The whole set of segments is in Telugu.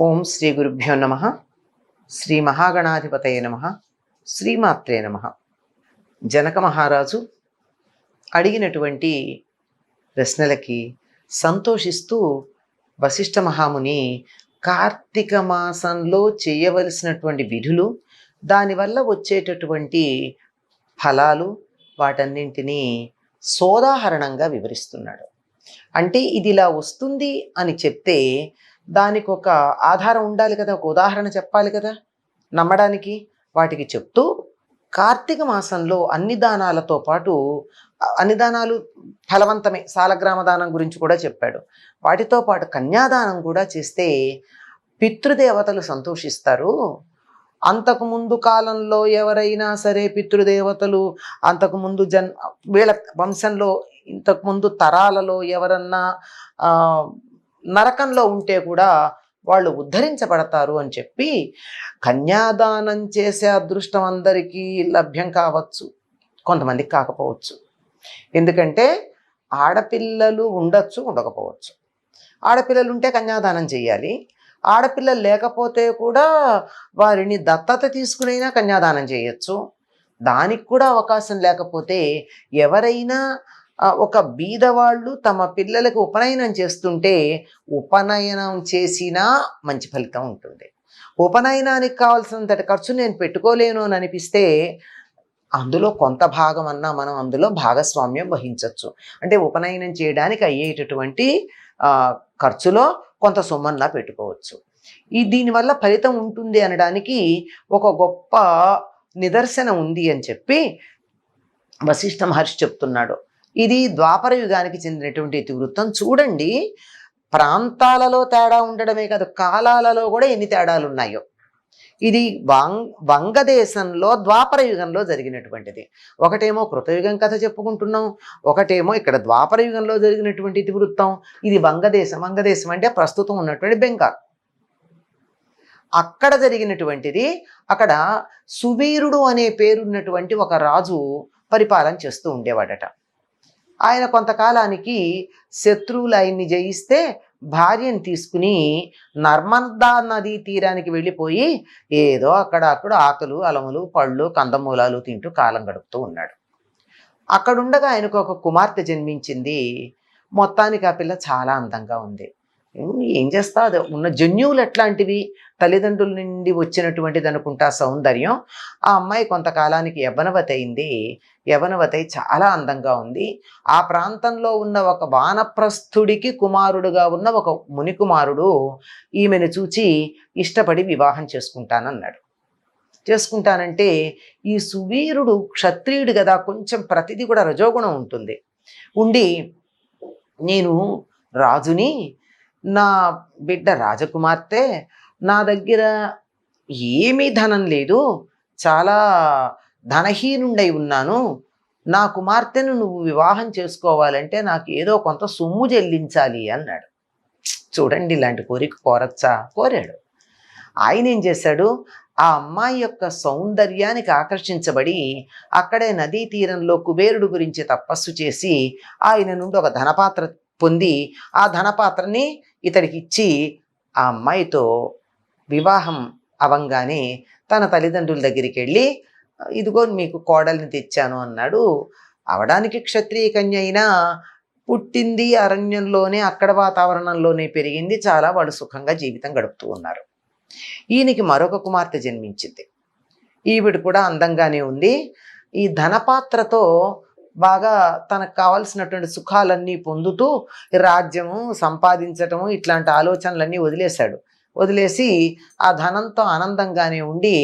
ఓం శ్రీ గురుభ్యో నమ. శ్రీ మహాగణాధిపతయ నమ. శ్రీమాత్రే నమ. జనక మహారాజు అడిగినటువంటి ప్రశ్నలకి సంతోషిస్తూ వశిష్ఠ మహాముని కార్తీక మాసంలో చేయవలసినటువంటి విధులు, దానివల్ల వచ్చేటటువంటి ఫలాలు, వాటన్నింటినీ సోదాహరణంగా వివరిస్తున్నాడు. అంటే ఇది ఇలా వస్తుంది అని చెప్తే దానికి ఒక ఆధారం ఉండాలి కదా, ఒక ఉదాహరణ చెప్పాలి కదా నమ్మడానికి. వాటికి చెప్తూ కార్తీక మాసంలో అన్ని దానాలతో పాటు, అన్ని దానాలు ఫలవంతమే, సాలగ్రామ దానం గురించి కూడా చెప్పాడు. వాటితో పాటు కన్యాదానం కూడా చేస్తే పితృదేవతలు సంతోషిస్తారు. అంతకుముందు కాలంలో ఎవరైనా సరే పితృదేవతలు అంతకుముందు వీళ్ళ వంశంలో ఇంతకుముందు తరాలలో ఎవరన్నా నరకంలో ఉంటే కూడా వాళ్ళు ఉద్ధరించబడతారు అని చెప్పి కన్యాదానం చేసే అదృష్టం అందరికీ లభ్యం కావచ్చు, కొంతమందికి కాకపోవచ్చు. ఎందుకంటే ఆడపిల్లలు ఉండొచ్చు, ఉండకపోవచ్చు. ఆడపిల్లలు ఉంటే కన్యాదానం చేయాలి, ఆడపిల్లలు లేకపోతే కూడా వారిని దత్తత తీసుకునైనా కన్యాదానం చేయొచ్చు. దానికి కూడా అవకాశం లేకపోతే ఎవరైనా ఒక బీదవాళ్ళు తమ పిల్లలకు ఉపనయనం చేస్తుంటే ఉపనయనం చేసినా మంచి ఫలితం ఉంటుంది. ఉపనయనానికి కావాల్సినంతటి ఖర్చు నేను పెట్టుకోలేను అని అనిపిస్తే అందులో కొంత భాగం అన్నా మనం అందులో భాగస్వామ్యం వహించవచ్చు. అంటే ఉపనయనం చేయడానికి అయ్యేటటువంటి ఖర్చులో కొంత సొమ్మన్నా పెట్టుకోవచ్చు. దీనివల్ల ఫలితం ఉంటుంది అనడానికి ఒక గొప్ప నిదర్శనం ఉంది అని చెప్పి వశిష్ఠ మహర్షి చెప్తున్నాడు. ఇది ద్వాపర యుగానికి చెందినటువంటి ఇతివృత్తం. చూడండి, ప్రాంతాలలో తేడా ఉండడమే కాదు, కాలాలలో కూడా ఎన్ని తేడాలు ఉన్నాయో. ఇది వంగదేశంలో ద్వాపర యుగంలో జరిగినటువంటిది. ఒకటేమో కృతయుగం కథ చెప్పుకుంటున్నాం, ఒకటేమో ఇక్కడ ద్వాపర యుగంలో జరిగినటువంటి ఇతివృత్తం. ఇది వంగదేశం. వంగదేశం అంటే ప్రస్తుతం ఉన్నటువంటి బెంగాల్. అక్కడ జరిగినటువంటిది. అక్కడ సువీరుడు అనే పేరున్నటువంటి ఒక రాజు పరిపాలన చేస్తూ ఉండేవాడట. ఆయన కొంతకాలానికి శత్రువులు ఆయన్ని జయిస్తే భార్యను తీసుకుని నర్మదా నదీ తీరానికి వెళ్ళిపోయి ఏదో అక్కడ ఆకులు, అలములు, పళ్ళు, కందమూలాలు తింటూ కాలం గడుపుతూ ఉన్నాడు. అక్కడుండగా ఆయనకు ఒక కుమార్తె జన్మించింది. మొత్తానికి ఆ పిల్ల చాలా అందంగా ఉంది. ఏం చేస్తా, అది ఉన్న జన్యువులు ఎట్లాంటివి, తల్లిదండ్రుల నుండి వచ్చినటువంటిది అనుకుంటా సౌందర్యం. ఆ అమ్మాయి కొంతకాలానికి యవ్వనవతి అయింది. యవ్వనవతి చాలా అందంగా ఉంది. ఆ ప్రాంతంలో ఉన్న ఒక వానప్రస్థుడికి కుమారుడుగా ఉన్న ఒక మునికుమారుడు ఈమెను చూచి ఇష్టపడి వివాహం చేసుకుంటానన్నాడు. చేసుకుంటానంటే ఈ సువీరుడు క్షత్రియుడు కదా, కొంచెం ప్రతిదీ కూడా రజోగుణం ఉంటుంది. ఉండి నేను రాజుని, నా బిడ్డ రాజకుమార్తె, నా దగ్గర ఏమీ ధనం లేదు, చాలా ధనహీనుండై ఉన్నాను, నా కుమార్తెను నువ్వు వివాహం చేసుకోవాలంటే నాకు ఏదో కొంత సొమ్ము చెల్లించాలి అన్నాడు. చూడండి, ఇలాంటి కోరిక కోరచ్చా? కోరాడు. ఆయన ఏం చేశాడు, ఆ అమ్మాయి యొక్క సౌందర్యానికి ఆకర్షించబడి అక్కడే నదీ తీరంలో కుబేరుడు గురించి తపస్సు చేసి ఆయన నుండి ఒక ధనపాత్ర పొంది ఆ ధనపాత్రని ఇతడికి ఇచ్చి ఆ అమ్మాయితో వివాహం అవంగానే తన తల్లిదండ్రుల దగ్గరికి వెళ్ళి ఇదిగో మీకు కోడల్ని తెచ్చాను అన్నాడు. అవడానికి క్షత్రియ కన్య అయినా పుట్టింది అరణ్యంలోనే, అక్కడ వాతావరణంలోనే పెరిగింది. చాలా వాళ్ళు సుఖంగా జీవితం గడుపుతూ ఉన్నారు. ఈయనకి మరొక కుమార్తె జన్మించింది. ఈవిడ కూడా అందంగానే ఉంది. ఈ ధనపాత్రతో బాగా తనకు కావాల్సినటువంటి సుఖాలన్నీ పొందుతూ రాజ్యము సంపాదించటము ఇట్లాంటి ఆలోచనలన్నీ వదిలేశాడు. వదిలేసి ఆ ధనంతో ఆనందంగానే ఉండి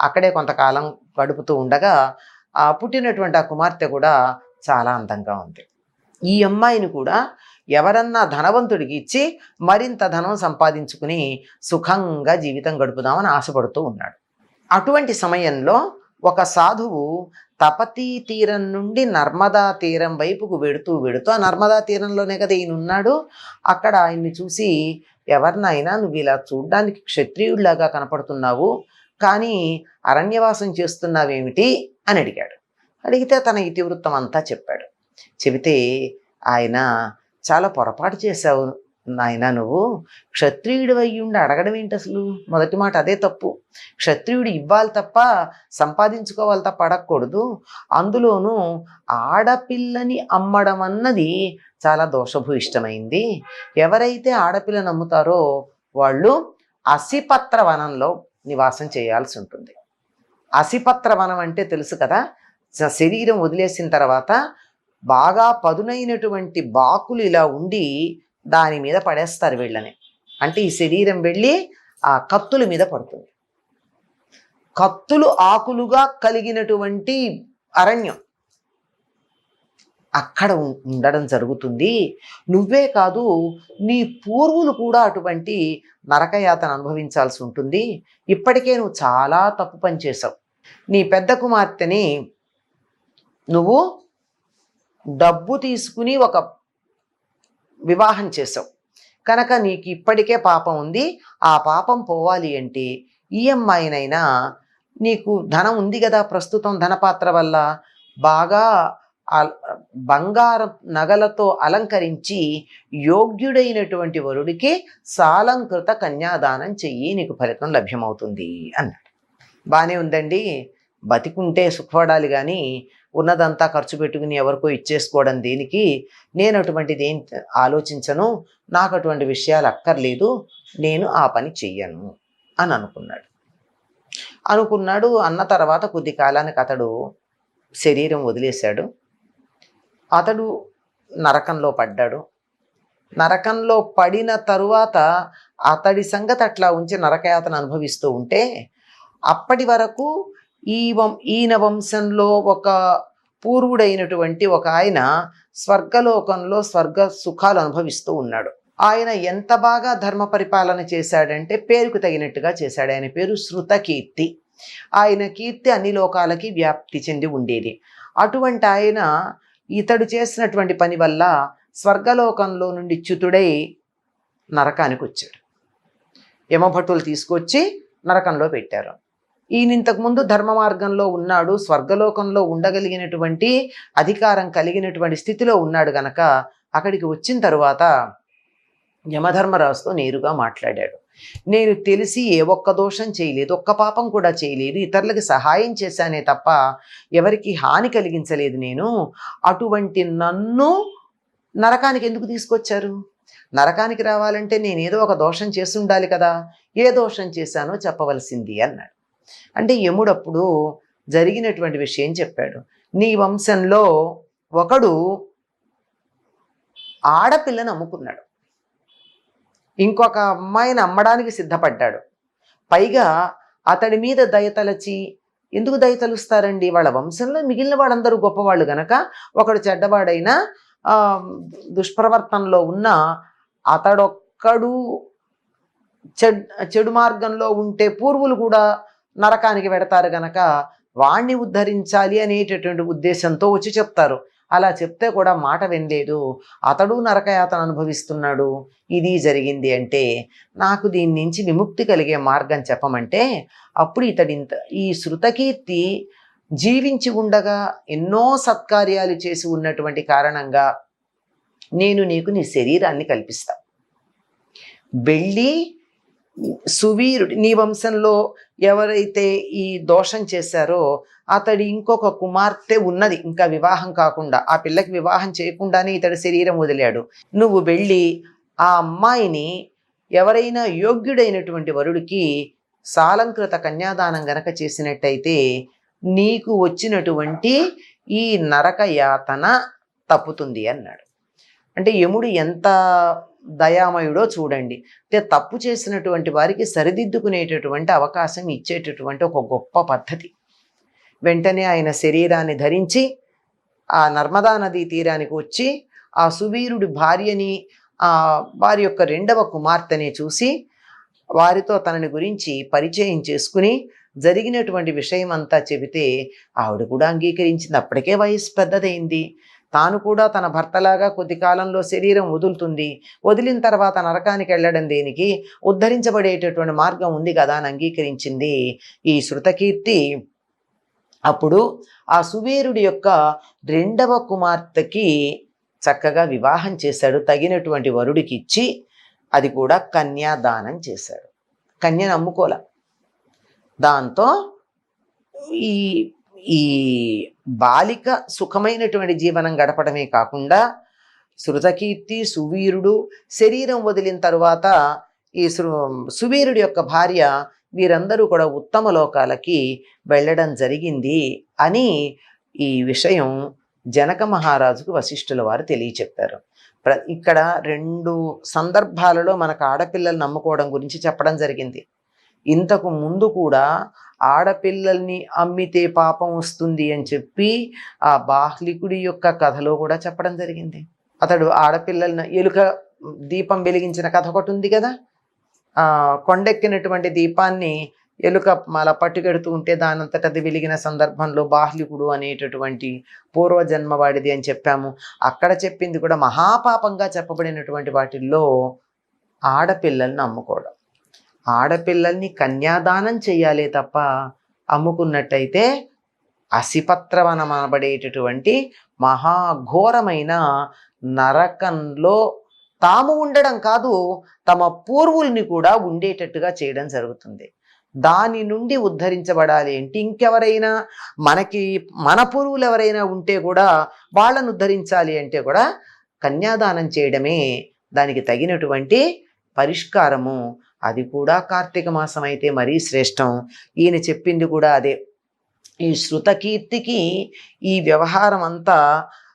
అక్కడే కొంతకాలం గడుపుతూ ఉండగా పుట్టినటువంటి ఆ కుమార్తె కూడా చాలా అందంగా ఉంది. ఈ అమ్మాయిని కూడా ఎవరన్నా ధనవంతుడికి ఇచ్చి మరింత ధనం సంపాదించుకుని సుఖంగా జీవితం గడుపుదామని ఆశపడుతూ ఉన్నాడు. అటువంటి సమయంలో ఒక సాధువు తపతీ తీరం నుండి నర్మదా తీరం వైపుకు వెడుతూ ఆ నర్మదా తీరంలోనే కదా ఈయన ఉన్నాడు. అక్కడ ఆయన్ని చూసి, ఎవరినైనా నువ్వు ఇలా చూడ్డానికి క్షత్రియుడిలాగా కనపడుతున్నావు, కానీ అరణ్యవాసం చేస్తున్నావేమిటి అని అడిగాడు. అడిగితే తన ఇతివృత్తం అంతా చెప్పాడు. చెబితే ఆయన, చాలా పొరపాటు చేశావు నాయనా నువ్వు క్షత్రియుడు అయ్యుండి అడగడం ఏంటి అసలు? మొదటి మాట అదే తప్పు. క్షత్రియుడు ఇవ్వాలి తప్ప సంపాదించుకోవాలి తప్ప అడగకూడదు. అందులోనూ ఆడపిల్లని అమ్మడం అన్నది చాలా దోషభూయిష్టమైంది. ఎవరైతే ఆడపిల్లని అమ్ముతారో వాళ్ళు అసిపత్ర వనంలో నివాసం చేయాల్సి ఉంటుంది. అసిపత్ర వనం అంటే తెలుసు కదా, శరీరం వదిలేసిన తర్వాత బాగా పదునైనటువంటి బాకులు ఇలా ఉండి దాని మీద పడేస్తారు వీళ్ళని. అంటే ఈ శరీరం వెళ్ళి ఆ కత్తుల మీద పడుతుంది. కత్తులు ఆకులుగా కలిగినటువంటి అరణ్యం అక్కడ ఉండడం జరుగుతుంది. నువ్వే కాదు, నీ పూర్వులు కూడా అటువంటి నరకయాతన అనుభవించాల్సి ఉంటుంది. ఇప్పటికే నువ్వు చాలా తప్పు పని చేసావు. నీ పెద్ద కుమార్తెని నువ్వు డబ్బు తీసుకుని ఒక వివాహం చేసావు కనుక నీకు ఇప్పటికే పాపం ఉంది. ఆ పాపం పోవాలి అంటే ఈ అమ్మాయినైనా, నీకు ధనం ఉంది కదా ప్రస్తుతం, ధనపాత్ర వల్ల బాగా బంగారు నగలతో అలంకరించి యోగ్యుడైనటువంటి వరుడికి సాలంకృత కన్యాదానం చెయ్యి, నీకు ఫలితం లభ్యమవుతుంది అన్నాడు. బాగానే ఉందండి, బతికుంటే సుఖపడాలి కానీ ఉన్నదంతా ఖర్చు పెట్టుకుని ఎవరికో ఇచ్చేసుకోవడం దేనికి? నేను అటువంటిది ఏం ఆలోచించను, నాకు అటువంటి విషయాలు అక్కర్లేదు, నేను ఆ పని చెయ్యను అని అనుకున్నాడు. అన్న తర్వాత కొద్ది కాలానికి అతడు శరీరం వదిలేశాడు. అతడు నరకంలో పడ్డాడు. నరకంలో పడిన తరువాత అతడి సంగతి అట్లా ఉంచి నరకయాతన అనుభవిస్తూ ఉంటే, అప్పటి వరకు ఈయన వంశంలో ఒక పూర్వుడైనటువంటి ఒక ఆయన స్వర్గలోకంలో స్వర్గ సుఖాలు అనుభవిస్తూ ఉన్నాడు. ఆయన ఎంత బాగా ధర్మ పరిపాలన చేశాడంటే పేరుకు తగినట్టుగా చేశాడు. ఆయన పేరు శృతకీర్తి. ఆయన కీర్తి అన్ని లోకాలకి వ్యాప్తి చెంది ఉండేది. అటువంటి ఆయన ఇతడు చేసినటువంటి పని వల్ల స్వర్గలోకంలో నుండి చ్యుతుడై నరకానికి వచ్చాడు. యమభటులు తీసుకొచ్చి నరకంలో పెట్టారు. ఈయన ఇంతకుముందు ధర్మ మార్గంలో ఉన్నాడు, స్వర్గలోకంలో ఉండగలిగినటువంటి అధికారం కలిగినటువంటి స్థితిలో ఉన్నాడు గనక అక్కడికి వచ్చిన తరువాత యమధర్మరాజుతో నేరుగా మాట్లాడాడు. నేను తెలిసి ఏ ఒక్క దోషం చేయలేదు, ఒక్క పాపం కూడా చేయలేదు, ఇతరులకి సహాయం చేశానే తప్ప ఎవరికి హాని కలిగించలేదు నేను. అటువంటి నన్ను నరకానికి ఎందుకు తీసుకొచ్చారు? నరకానికి రావాలంటే నేనేదో ఒక దోషం చేసి ఉండాలి కదా, ఏ దోషం చేశానో చెప్పవలసింది అన్నాడు. అంటే యముడప్పుడు జరిగినటువంటి విషయం చెప్పాడు. నీ వంశంలో ఒకడు ఆడపిల్లని అమ్ముకున్నాడు, ఇంకొక అమ్మాయిని అమ్మడానికి సిద్ధపడ్డాడు. పైగా అతడి మీద దయతలచి, ఎందుకు దయతలుస్తారండి? వాళ్ళ వంశంలో మిగిలిన వాళ్ళందరూ గొప్పవాళ్ళు గనక ఒకడు చెడ్డవాడైనా దుష్ప్రవర్తనలో ఉన్న అతడొక్కడు చెడు మార్గంలో ఉంటే పూర్వులు కూడా నరకానికి పెడతారు గనక వాణ్ణి ఉద్ధరించాలి అనేటటువంటి ఉద్దేశంతో వచ్చి చెప్తారు. అలా చెప్తే కూడా మాట వినలేదు, అతడు నరకయాతన అనుభవిస్తున్నాడు. ఇది జరిగింది అంటే నాకు దీని నుంచి విముక్తి కలిగే మార్గం చెప్పమంటే అప్పుడు ఈ శృతకీర్తి జీవించి ఉండగా ఎన్నో సత్కార్యాలు చేసి ఉన్నటువంటి కారణంగా నేను నీకు నీ శరీరాన్ని కల్పిస్తా. వెళ్ళి సువీరుడి, నీ వంశంలో ఎవరైతే ఈ దోషం చేశారో అతడి ఇంకొక కుమార్తె ఉన్నది, ఇంకా వివాహం కాకుండా, ఆ పిల్లకి వివాహం చేయకుండానే ఇతడి శరీరం వదిలాడు. నువ్వు వెళ్ళి ఆ అమ్మాయిని ఎవరైనా యోగ్యుడైనటువంటి వరుడికి సాలంకృత కన్యాదానం గనక చేసినట్టయితే నీకు వచ్చినటువంటి ఈ నరక యాతన తప్పుతుంది అన్నాడు. అంటే యముడు ఎంత దయామయుడో చూడండి. అంటే తప్పు చేసినటువంటి వారికి సరిదిద్దుకునేటటువంటి అవకాశం ఇచ్చేటటువంటి ఒక గొప్ప పద్ధతి. వెంటనే ఆయన శరీరాన్ని ధరించి ఆ నర్మదా నదీ తీరానికి వచ్చి ఆ సువీరుడి భార్యని, వారి యొక్క రెండవ కుమార్తెని చూసి వారితో తనని గురించి పరిచయం చేసుకుని జరిగినటువంటి విషయం అంతా చెబితే ఆవిడ కూడా అంగీకరించింది. అప్పటికే వయసు పెద్దదైంది, తాను కూడా తన భర్తలాగా కొద్ది కాలంలో శరీరం వదులుతుంది, వదిలిన తర్వాత నరకానికి వెళ్ళడం దేనికి, ఉద్ధరించబడేటటువంటి మార్గం ఉంది కదా అని అంగీకరించింది ఈ శృతకీర్తి. అప్పుడు ఆ సువీరుడి యొక్క రెండవ కుమార్తెకి చక్కగా వివాహం చేశాడు, తగినటువంటి వరుడికి ఇచ్చి అది కూడా కన్యాదానం చేశాడు. కన్యను అమ్ముకోల. దాంతో ఈ ఈ బాలిక సుఖమైనటువంటి జీవనం గడపడమే కాకుండా శృతకీర్తి, సువీరుడు శరీరం వదిలిన తరువాత ఈ సువీరుడి యొక్క భార్య వీరందరూ కూడా ఉత్తమ లోకాలకి వెళ్ళడం జరిగింది అని ఈ విషయం జనక మహారాజుకు వశిష్ఠుల వారు తెలియచెప్పారు. ఇక్కడ 2 సందర్భాలలో మనకు ఆడపిల్లలు నమ్ముకోవడం గురించి చెప్పడం జరిగింది. ఇంతకు ముందు కూడా ఆడపిల్లల్ని అమ్మితే పాపం వస్తుంది అని చెప్పి ఆ బాహ్లికుడి యొక్క కథలో కూడా చెప్పడం జరిగింది. అతడు ఆడపిల్లలను ఎలుక దీపం వెలిగించిన కథ ఒకటి ఉంది కదా. కొండెక్కినటువంటి దీపాన్ని ఎలుక అలా పట్టుకెడుతూ ఉంటే దానంతట అది వెలిగిన సందర్భంలో బాహ్లికుడు అనేటటువంటి పూర్వజన్మ వాడిది అని చెప్పాము. అక్కడ చెప్పింది కూడా మహాపాపంగా చెప్పబడినటువంటి వాటిల్లో ఆడపిల్లల్ని అమ్ముకోవడం. ఆడపిల్లల్ని కన్యాదానం చెయ్యాలి తప్ప అమ్ముకున్నట్టయితే అసిపత్రవనం అనబడేటటువంటి మహాఘోరమైన నరకంలో తాము ఉండడం కాదు, తమ పూర్వుల్ని కూడా ఉండేటట్టుగా చేయడం జరుగుతుంది. దాని నుండి ఉద్ధరించబడాలి అంటే ఇంకెవరైనా మన పూర్వులు ఎవరైనా ఉంటే కూడా వాళ్ళను ఉద్ధరించాలి అంటే కూడా కన్యాదానం చేయడమే దానికి తగినటువంటి పరిష్కారము. అది కూడా కార్తీక మాసం అయితే మరీ శ్రేష్టం. ఈయన చెప్పింది కూడా అదే. ఈ శృతకీర్తికి ఈ వ్యవహారం అంతా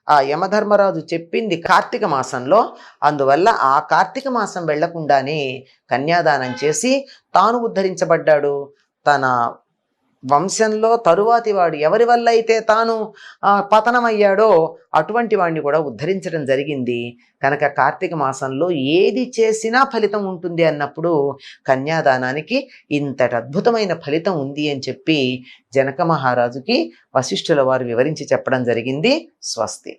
ఆ యమధర్మరాజు చెప్పింది కార్తీక మాసంలో. అందువల్ల ఆ కార్తీక మాసం వెళ్లకుండానే కన్యాదానం చేసి తాను ఉద్ధరించబడ్డాడు. తన వంశంలో తరువాతి వాడు ఎవరి వల్ల అయితే తాను పతనమయ్యాడో అటువంటి వాడిని కూడా ఉద్ధరించడం జరిగింది. కనుక కార్తీక మాసంలో ఏది చేసినా ఫలితం ఉంటుంది అన్నప్పుడు కన్యాదానానికి ఇంతటి అద్భుతమైన ఫలితం ఉంది అని చెప్పి జనక మహారాజుకి వశిష్ఠుల వారు వివరించి చెప్పడం జరిగింది. స్వస్తి.